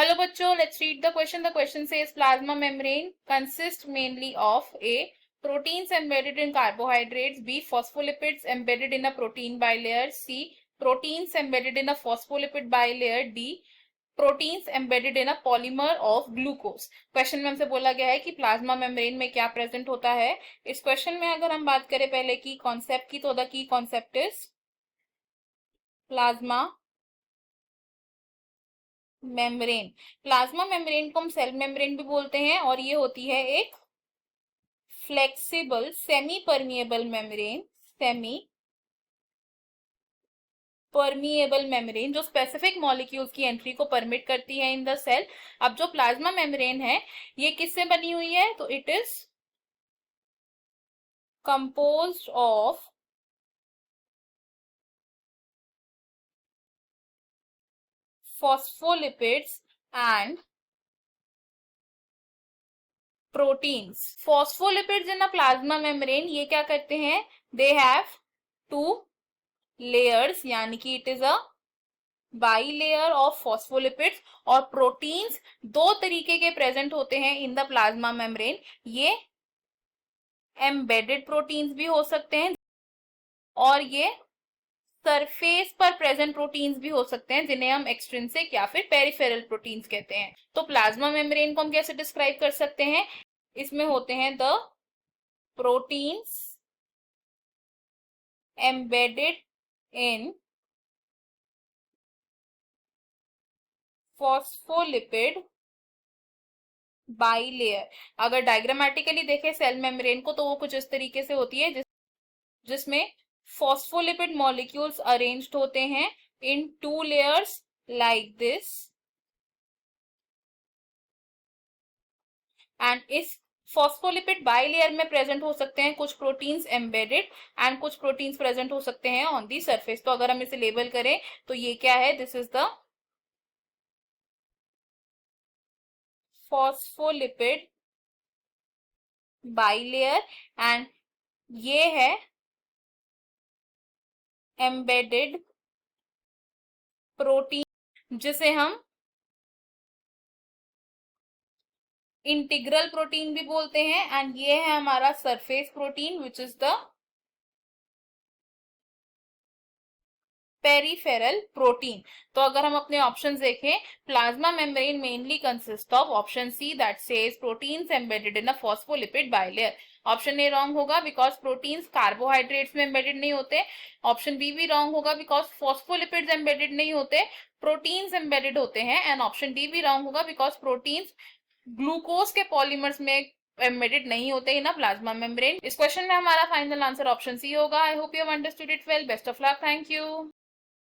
Hello bachcho, let's read the question. The question says plasma membrane consists mainly of A. Proteins embedded in carbohydrates, B. Phospholipids embedded in a protein bilayer, C. Proteins embedded in a phospholipid bilayer, D. Proteins embedded in a polymer of glucose. Question में हमसे बोला गया है कि plasma membrane में क्या present होता है। इस क्वेश्चन में अगर हम बात करें पहले की कॉन्सेप्ट की, तो the key concept is plasma membrane. Plasma membrane को हम सेल मेम्ब्रेन भी बोलते हैं और ये होती है एक flexible semi permeable membrane, semi permeable membrane जो स्पेसिफिक मॉलिक्यूल्स की एंट्री को परमिट करती है इन द सेल। अब जो प्लाज्मा मेम्ब्रेन है ये किससे बनी हुई है, तो it is composed of phospholipids and proteins. Phospholipids in a plasma membrane ये क्या करते हैं, they have two layers, यानी कि it is a bilayer of phospholipids, और प्रोटीन्स दो तरीके के प्रेजेंट होते हैं इन द प्लाज्मा मेम्ब्रेन। ये एम्बेडेड प्रोटीन्स भी हो सकते हैं और ये सरफेस पर प्रेजेंट प्रोटीन्स भी हो सकते हैं, जिन्हें हम एक्सट्रिंसिक या फिर पेरिफेरल प्रोटीन्स कहते हैं। तो प्लाज्मा मेम्ब्रेन को हम कैसे डिस्क्राइब कर सकते हैं, इसमें होते हैं the proteins embedded in phospholipid bilayer. अगर डायग्रामेटिकली देखें सेल मेम्ब्रेन को तो वो कुछ इस तरीके से होती है जिसमें फॉस्फोलिपिड मॉलिक्यूल्स अरेंज्ड होते हैं in two layers like this, and इस फॉस्फोलिपिड बाइलेयर में प्रेजेंट हो सकते हैं कुछ प्रोटीन्स एम्बेडेड एंड कुछ प्रोटीन्स प्रेजेंट हो सकते हैं ऑन दी सरफेस। तो अगर हम इसे लेबल करें तो ये क्या है, this is the phospholipid bilayer and ये है एम्बेडेड प्रोटीन जिसे हम इंटीग्रल प्रोटीन भी बोलते हैं, एंड ये है हमारा surface protein which is the peripheral protein. तो अगर हम अपने ऑप्शंस देखें, plasma membrane mainly consist of option see that says proteins embedded in a phospholipid bilayer. Option A wrong होगा बिकॉज प्रोटीन्स कार्बोहाइड्रेट्स में एम्बेडेड नहीं होते। ऑप्शन बी भी रॉन्ग होगा बिकॉज फॉस्फोलिपिड्स एम्बेडेड नहीं होते, प्रोटीन्स एम्बेडेड होते हैं। एंड ऑप्शन डी भी रॉन्ग होगा बिकॉज प्रोटीन्स ग्लूकोज के पॉलीमर्स में एम्बेडेड नहीं होते इन अ प्लाज्मा मेम्ब्रेन। इस क्वेश्चन में हमारा फाइनल आंसर ऑप्शन सी होगा। I hope you have understood it well. Best of luck. Thank you.